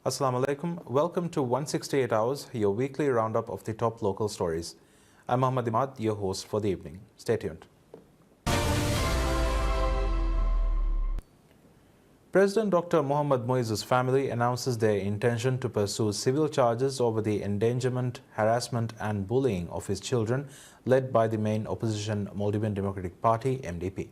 Assalamu alaikum. Welcome to 168 Hours, your weekly roundup of the top local stories. I'm Muhammad Imad, your host for the evening. Stay tuned. President Dr. Mohammad Muizzu's family announces their intention to pursue civil charges over the endangerment, harassment and bullying of his children, led by the main opposition Maldivian Democratic Party, MDP.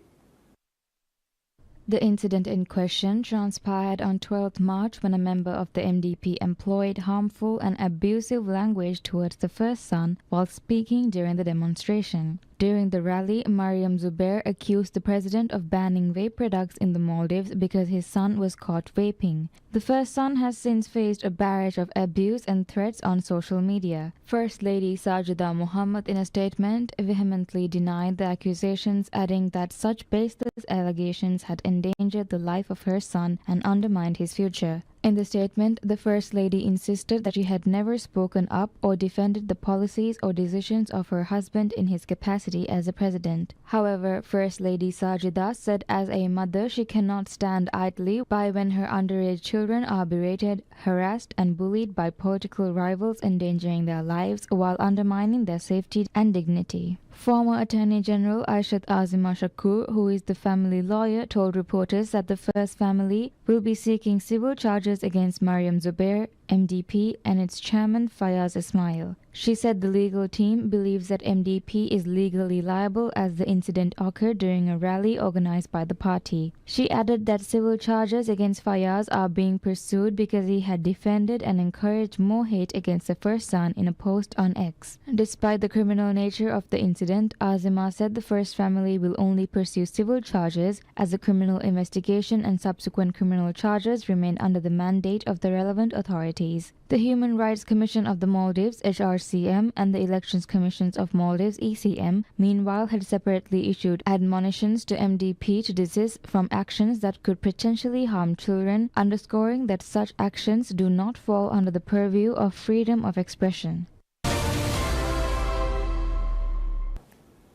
The incident in question transpired on 12 March when a member of the MDP employed harmful and abusive language towards the first son while speaking during the demonstration. During the rally, Mariam Zubair accused the president of banning vape products in the Maldives because his son was caught vaping. The first son has since faced a barrage of abuse and threats on social media. First Lady Sajida Muhammad, in a statement, vehemently denied the accusations, adding that such baseless allegations had endangered the life of her son and undermined his future. In the statement, the First Lady insisted that she had never spoken up or defended the policies or decisions of her husband in his capacity as a president. However, First Lady Sajida said as a mother she cannot stand idly by when her underage children are berated, harassed and bullied by political rivals, endangering their lives while undermining their safety and dignity. Former Attorney General Aishat Azima Shakur, who is the family lawyer, told reporters that the first family will be seeking civil charges against Mariam Zubair, MDP, and its chairman Fayaz Ismail. She said the legal team believes that MDP is legally liable as the incident occurred during a rally organized by the party. She added that civil charges against Fayaz are being pursued because he had defended and encouraged more hate against the first son in a post on X. Despite the criminal nature of the incident, Azima said the first family will only pursue civil charges as the criminal investigation and subsequent criminal charges remain under the mandate of the relevant authorities. The Human Rights Commission of the Maldives, HRCM, and the Elections Commissions of Maldives, ECM, meanwhile had separately issued admonitions to MDP to desist from actions that could potentially harm children, underscoring that such actions do not fall under the purview of freedom of expression.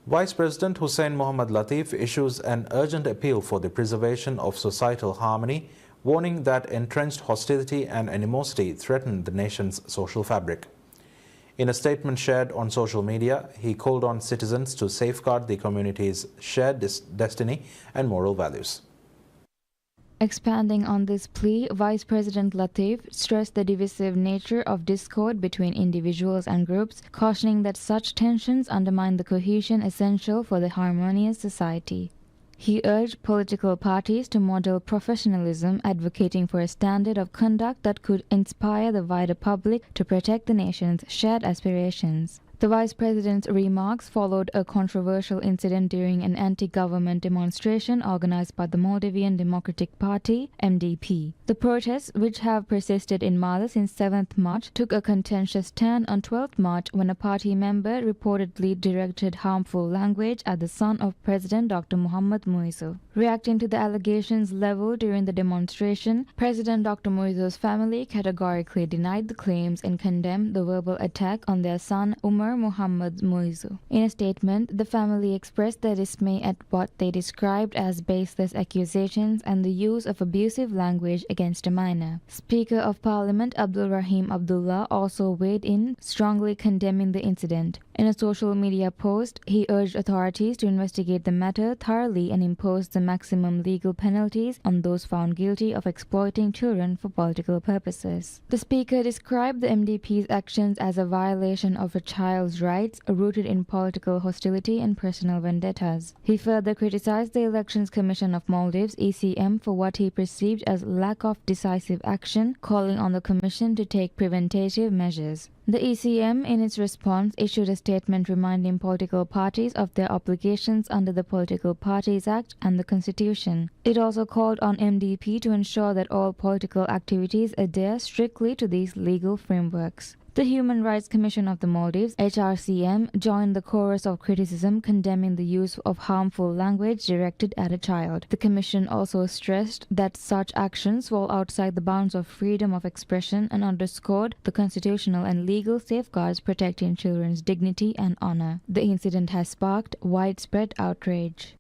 Vice President Hussein Mohammad Latif issues an urgent appeal for the preservation of societal harmony, warning that entrenched hostility and animosity threaten the nation's social fabric. In a statement shared on social media, he called on citizens to safeguard the community's shared destiny and moral values. Expanding on this plea, Vice President Latif stressed the divisive nature of discord between individuals and groups, cautioning that such tensions undermine the cohesion essential for the harmonious society. He urged political parties to model professionalism, advocating for a standard of conduct that could inspire the wider public to protect the nation's shared aspirations. The Vice President's remarks followed a controversial incident during an anti-government demonstration organized by the Maldivian Democratic Party, MDP. The protests, which have persisted in Mali since 7th March, took a contentious turn on 12th March when a party member reportedly directed harmful language at the son of President Dr. Mohammad Muizzu. Reacting to the allegations leveled during the demonstration, President Dr. Muizzu's family categorically denied the claims and condemned the verbal attack on their son Umar Mohammad Muizzu. In a statement, the family expressed their dismay at what they described as baseless accusations and the use of abusive language against a minor. Speaker of Parliament Abdul Rahim Abdullah also weighed in, strongly condemning the incident. In a social media post, he urged authorities to investigate the matter thoroughly and impose the maximum legal penalties on those found guilty of exploiting children for political purposes. The speaker described the MDP's actions as a violation of a child's rights rooted in political hostility and personal vendettas. He further criticized the Elections Commission of Maldives, ECM, for what he perceived as lack of decisive action, calling on the commission to take preventative measures. The ECM, in its response, issued a statement reminding political parties of their obligations under the Political Parties Act and the Constitution. It also called on MDP to ensure that all political activities adhere strictly to these legal frameworks. The Human Rights Commission of the Maldives, HRCM, joined the chorus of criticism condemning the use of harmful language directed at a child. The Commission also stressed that such actions fall outside the bounds of freedom of expression and underscored the constitutional and legal safeguards protecting children's dignity and honor. The incident has sparked widespread outrage.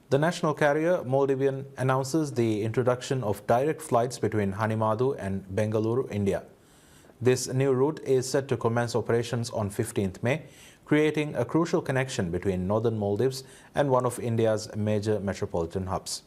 The national carrier Maldivian announces the introduction of direct flights between Hanimadu and Bengaluru, India. This new route is set to commence operations on 15th May, creating a crucial connection between northern Maldives and one of India's major metropolitan hubs.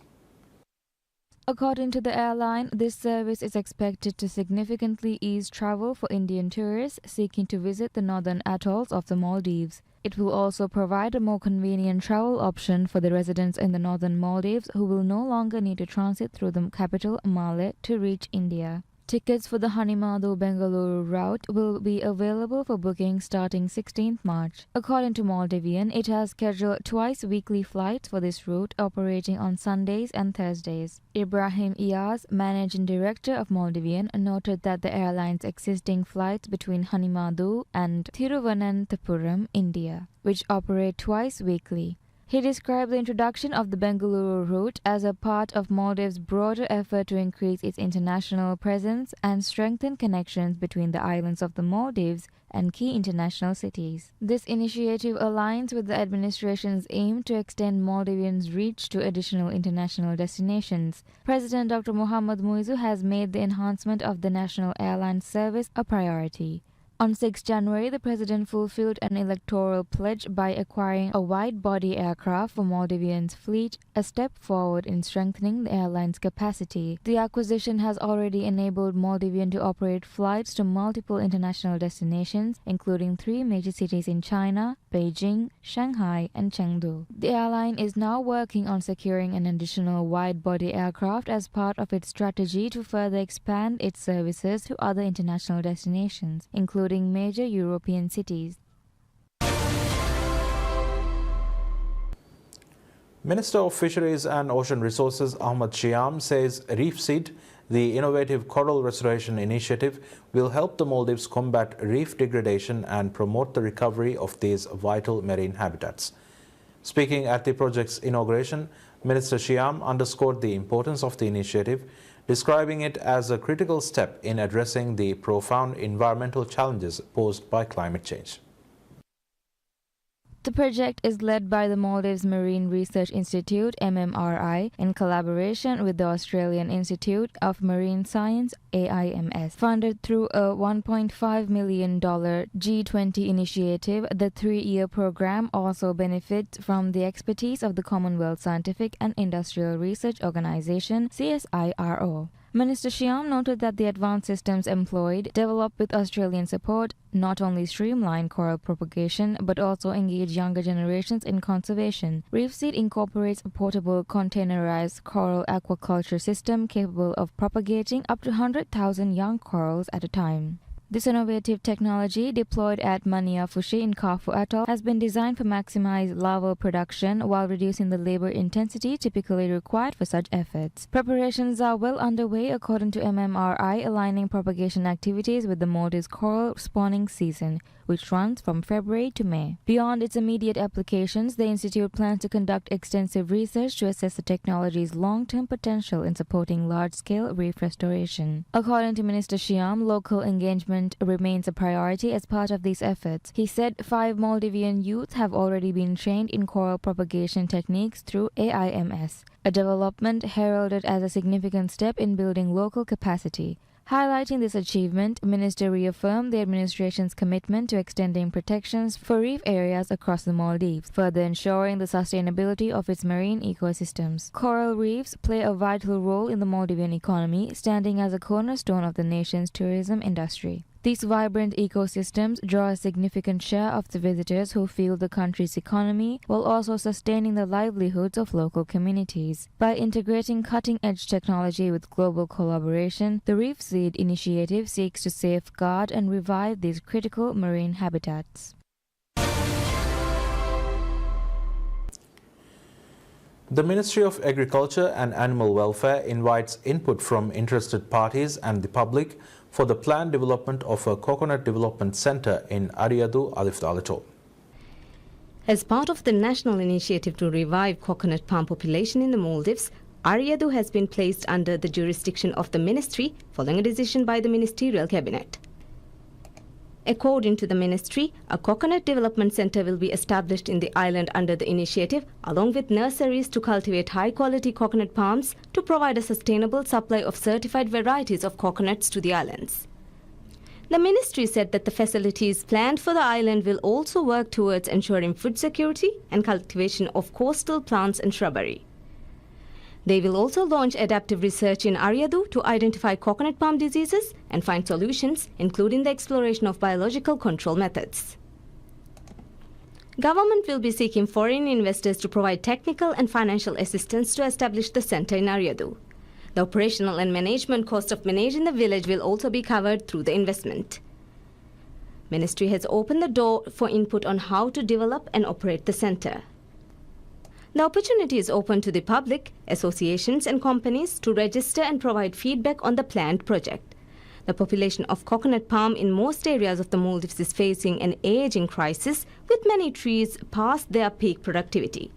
According to the airline, this service is expected to significantly ease travel for Indian tourists seeking to visit the northern atolls of the Maldives. It will also provide a more convenient travel option for the residents in the northern Maldives who will no longer need to transit through the capital Malé to reach India. Tickets for the Hanimadu-Bengaluru route will be available for booking starting 16th March. According to Maldivian, it has scheduled twice weekly flights for this route operating on Sundays and Thursdays. Ibrahim Iyaz, managing director of Maldivian, noted that the airline's existing flights between Hanimadu and Thiruvananthapuram, India, which operate twice weekly. He described the introduction of the Bengaluru route as a part of Maldives' broader effort to increase its international presence and strengthen connections between the islands of the Maldives and key international cities. This initiative aligns with the administration's aim to extend Maldivians' reach to additional international destinations. President Dr. Mohamed Muizzu has made the enhancement of the national airline service a priority. On 6 January, the president fulfilled an electoral pledge by acquiring a wide-body aircraft for Maldivians' fleet, a step forward in strengthening the airline's capacity. The acquisition has already enabled Maldivian to operate flights to multiple international destinations, including 3 major cities in China, Beijing, Shanghai, and Chengdu. The airline is now working on securing an additional wide-body aircraft as part of its strategy to further expand its services to other international destinations, including major European cities. Minister of Fisheries and Ocean Resources Ahmad Shyam says Reef Seed, the innovative coral restoration initiative, will help the Maldives combat reef degradation and promote the recovery of these vital marine habitats. Speaking at the project's inauguration, Minister Shyam underscored the importance of the initiative, describing it as a critical step in addressing the profound environmental challenges posed by climate change. The project is led by the Maldives Marine Research Institute (MMRI) in collaboration with the Australian Institute of Marine Science (AIMS). Funded through a $1.5 million G20 initiative, the 3-year program also benefits from the expertise of the Commonwealth Scientific and Industrial Research Organisation (CSIRO). Minister Shyam noted that the advanced systems employed, developed with Australian support, not only streamline coral propagation but also engage younger generations in conservation. Reef Seed incorporates a portable containerized coral aquaculture system capable of propagating up to 100,000 young corals at a time. This innovative technology, deployed at Maniafushi in Kafu Atoll, has been designed for maximized larval production while reducing the labor intensity typically required for such efforts. Preparations are well underway according to MMRI, aligning propagation activities with the Maldives coral spawning season, which runs from February to May. Beyond its immediate applications, the Institute plans to conduct extensive research to assess the technology's long-term potential in supporting large-scale reef restoration. According to Minister Shyam, local engagement remains a priority as part of these efforts. He said 5 Maldivian youths have already been trained in coral propagation techniques through AIMS, a development heralded as a significant step in building local capacity. Highlighting this achievement, Minister reaffirmed the administration's commitment to extending protections for reef areas across the Maldives, further ensuring the sustainability of its marine ecosystems. Coral reefs play a vital role in the Maldivian economy, standing as a cornerstone of the nation's tourism industry. These vibrant ecosystems draw a significant share of the visitors who fuel the country's economy while also sustaining the livelihoods of local communities. By integrating cutting-edge technology with global collaboration, the Reef Seed initiative seeks to safeguard and revive these critical marine habitats. The Ministry of Agriculture and Animal Welfare invites input from interested parties and the public for the planned development of a coconut development centre in Aryadu, Alif Atoll. As part of the national initiative to revive coconut palm population in the Maldives, Aryadu has been placed under the jurisdiction of the ministry following a decision by the ministerial cabinet. According to the ministry, a coconut development center will be established in the island under the initiative, along with nurseries to cultivate high-quality coconut palms to provide a sustainable supply of certified varieties of coconuts to the islands. The ministry said that the facilities planned for the island will also work towards ensuring food security and cultivation of coastal plants and shrubbery. They will also launch adaptive research in Aryadu to identify coconut palm diseases and find solutions, including the exploration of biological control methods. Government will be seeking foreign investors to provide technical and financial assistance to establish the center in Aryadu. The operational and management cost of managing the village will also be covered through the investment. Ministry has opened the door for input on how to develop and operate the center. The opportunity is open to the public, associations and companies to register and provide feedback on the planned project. The population of coconut palm in most areas of the Maldives is facing an aging crisis, with many trees past their peak productivity.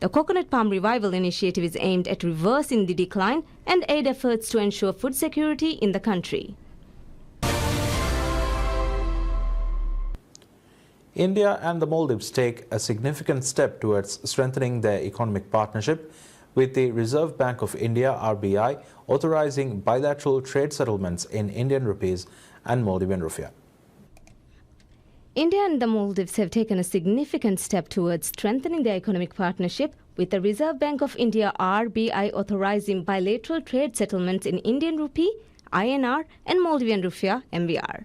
The Coconut Palm Revival Initiative is aimed at reversing the decline and aid efforts to ensure food security in the country. India and the Maldives take a significant step towards strengthening their economic partnership, with the Reserve Bank of India (RBI) authorizing bilateral trade settlements in Indian rupees and Maldivian rupiah. India and the Maldives have taken a significant step towards strengthening their economic partnership, with the Reserve Bank of India (RBI) authorizing bilateral trade settlements in Indian rupee, INR and Maldivian rupiah (MVR).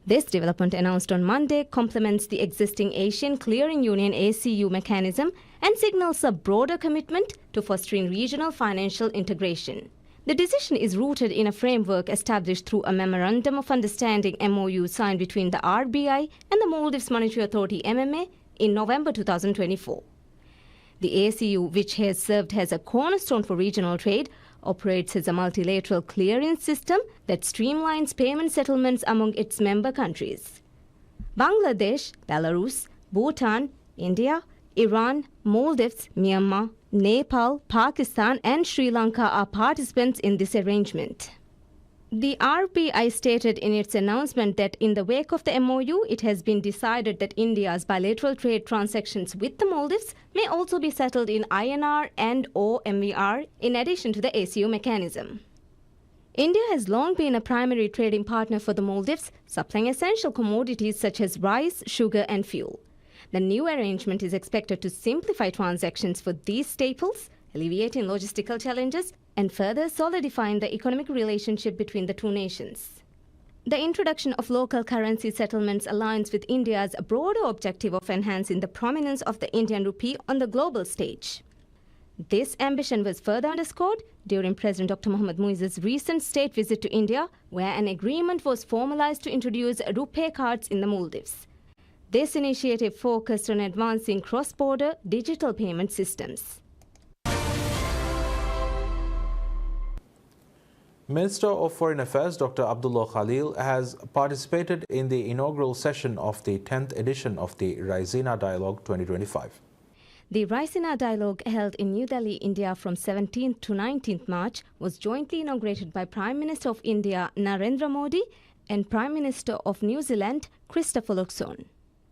This development, announced on Monday, complements the existing Asian Clearing Union (ACU) mechanism and signals a broader commitment to fostering regional financial integration. The decision is rooted in a framework established through a Memorandum of Understanding (MOU) signed between the RBI and the Maldives Monetary Authority (MMA) in November 2024. The ACU, which has served as a cornerstone for regional trade, operates as a multilateral clearing system that streamlines payment settlements among its member countries. Bangladesh, Belarus, Bhutan, India, Iran, Maldives, Myanmar, Nepal, Pakistan and Sri Lanka are participants in this arrangement. The RBI stated in its announcement that in the wake of the MOU, it has been decided that India's bilateral trade transactions with the Maldives may also be settled in INR and/or MVR in addition to the ACU mechanism. India has long been a primary trading partner for the Maldives, supplying essential commodities such as rice, sugar and fuel. The new arrangement is expected to simplify transactions for these staples, alleviating logistical challenges and further solidifying the economic relationship between the two nations. The introduction of local currency settlements aligns with India's broader objective of enhancing the prominence of the Indian rupee on the global stage. This ambition was further underscored during President Dr. Mohammad Muiz's recent state visit to India, where an agreement was formalized to introduce RuPay cards in the Maldives. This initiative focused on advancing cross-border digital payment systems. Minister of Foreign Affairs Dr. Abdullah Khalil has participated in the inaugural session of the 10th edition of the Raisina Dialogue 2025. The Raisina Dialogue, held in New Delhi, India from 17th to 19th March, was jointly inaugurated by Prime Minister of India Narendra Modi and Prime Minister of New Zealand Christopher Luxon.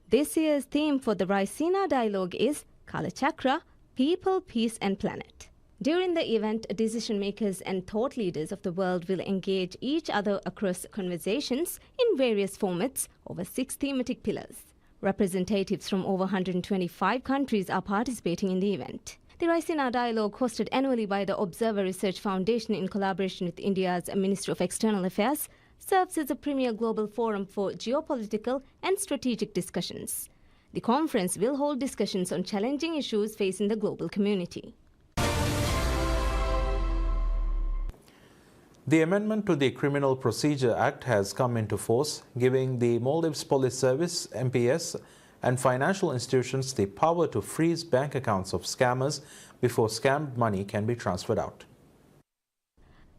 This year's theme for the Raisina Dialogue is Kalachakra, People, Peace and Planet. During the event, decision makers and thought leaders of the world will engage each other across conversations in various formats over 6 thematic pillars. Representatives from over 125 countries are participating in the event. The Raisina Dialogue, hosted annually by the Observer Research Foundation in collaboration with India's Ministry of External Affairs, serves as a premier global forum for geopolitical and strategic discussions. The conference will hold discussions on challenging issues facing the global community. The amendment to the Criminal Procedure Act has come into force, giving the Maldives Police Service, MPS, and financial institutions the power to freeze bank accounts of scammers before scammed money can be transferred out.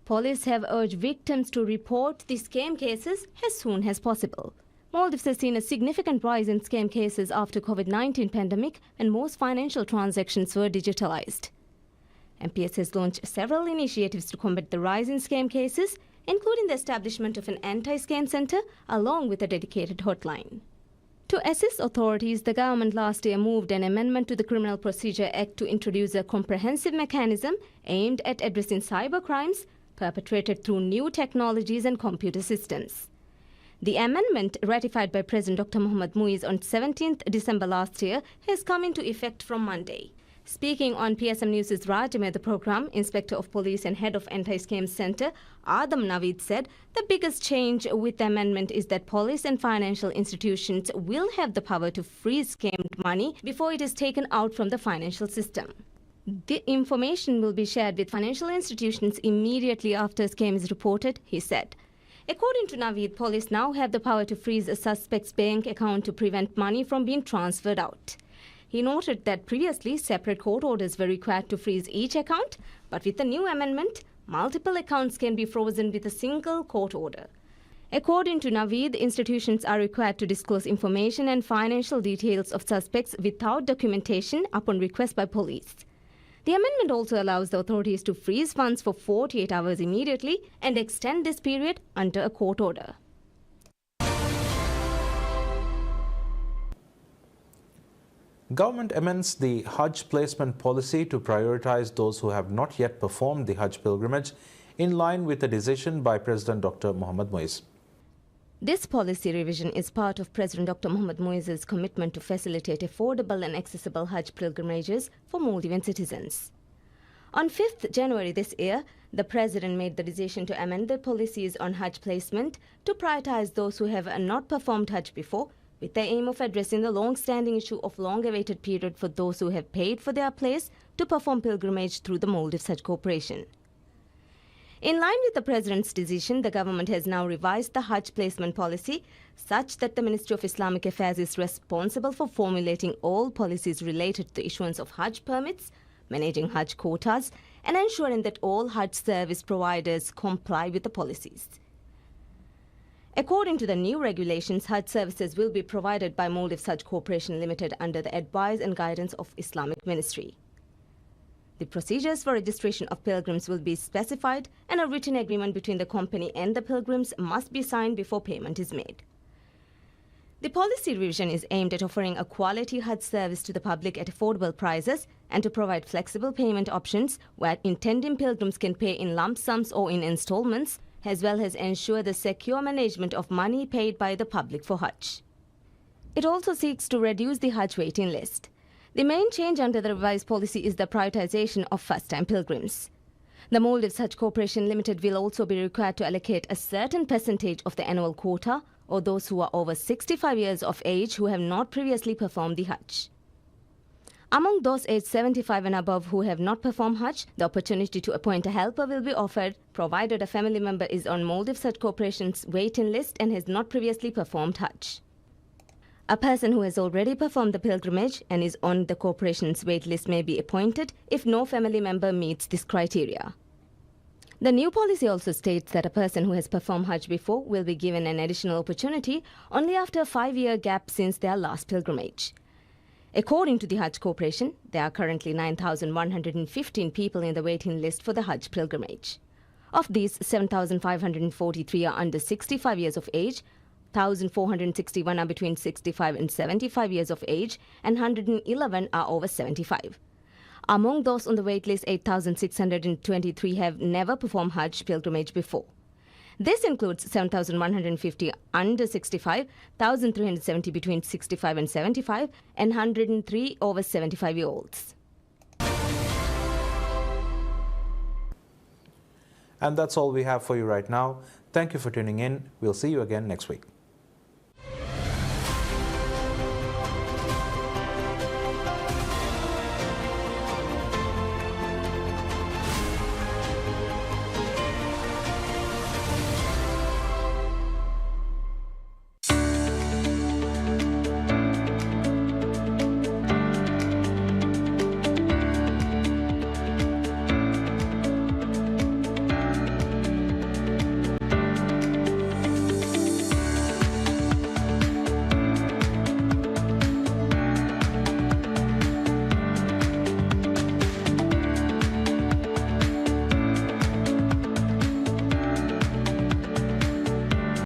Police have urged victims to report the scam cases as soon as possible. Maldives has seen a significant rise in scam cases after COVID-19 pandemic, and most financial transactions were digitalized. MPS has launched several initiatives to combat the rise in scam cases, including the establishment of an anti-scam center along with a dedicated hotline. To assist authorities, the government last year moved an amendment to the Criminal Procedure Act to introduce a comprehensive mechanism aimed at addressing cyber crimes perpetrated through new technologies and computer systems. The amendment, ratified by President Dr. Mohammad Muiz on 17th December last year, has come into effect from Monday. Speaking on PSM News' Rajame, the program, Inspector of Police and Head of Anti-Scam Center, Adam Naveed said the biggest change with the amendment is that police and financial institutions will have the power to freeze scammed money before it is taken out from the financial system. The information will be shared with financial institutions immediately after a scam is reported, he said. According to Naveed, police now have the power to freeze a suspect's bank account to prevent money from being transferred out. He noted that previously separate court orders were required to freeze each account, but with the new amendment, multiple accounts can be frozen with a single court order. According to Naveed, institutions are required to disclose information and financial details of suspects without documentation upon request by police. The amendment also allows the authorities to freeze funds for 48 hours immediately and extend this period under a court order. Government amends the Hajj placement policy to prioritize those who have not yet performed the Hajj pilgrimage, in line with a decision by President Dr. Mohammad Muiz. This policy revision is part of President Dr. Mohammad Muiz's commitment to facilitate affordable and accessible Hajj pilgrimages for Maldivian citizens. On 5th January this year, the President made the decision to amend the policies on Hajj placement to prioritize those who have not performed Hajj before, with the aim of addressing the long-standing issue of long-awaited period for those who have paid for their place to perform pilgrimage through the Maldives Hajj Corporation. In line with the President's decision, the government has now revised the Hajj placement policy such that the Ministry of Islamic Affairs is responsible for formulating all policies related to the issuance of Hajj permits, managing Hajj quotas, and ensuring that all Hajj service providers comply with the policies. According to the new regulations, Hajj services will be provided by Maldives Hajj Corporation Limited under the advice and guidance of Islamic Ministry. The procedures for registration of pilgrims will be specified, and a written agreement between the company and the pilgrims must be signed before payment is made. The policy revision is aimed at offering a quality Hajj service to the public at affordable prices and to provide flexible payment options where intending pilgrims can pay in lump sums or in installments, as well as ensure the secure management of money paid by the public for Hajj. It also seeks to reduce the Hajj waiting list. The main change under the revised policy is the prioritization of first-time pilgrims. The Maldives Hajj Corporation Limited will also be required to allocate a certain percentage of the annual quota or those who are over 65 years of age who have not previously performed the Hajj. Among those aged 75 and above who have not performed Hajj, the opportunity to appoint a helper will be offered, provided a family member is on Maldives Hajj Corporation's waiting list and has not previously performed Hajj. A person who has already performed the pilgrimage and is on the corporation's wait list may be appointed if no family member meets this criteria. The new policy also states that a person who has performed Hajj before will be given an additional opportunity only after a 5-year gap since their last pilgrimage. According to the Hajj Corporation, there are currently 9,115 people in the waiting list for the Hajj pilgrimage. Of these, 7,543 are under 65 years of age, 1,461 are between 65 and 75 years of age, and 111 are over 75. Among those on the wait list, 8,623 have never performed Hajj pilgrimage before. This includes 7,150 under 65, 1,370 between 65 and 75, and 103 over 75-year-olds. And that's all we have for you right now. Thank you for tuning in. We'll see you again next week.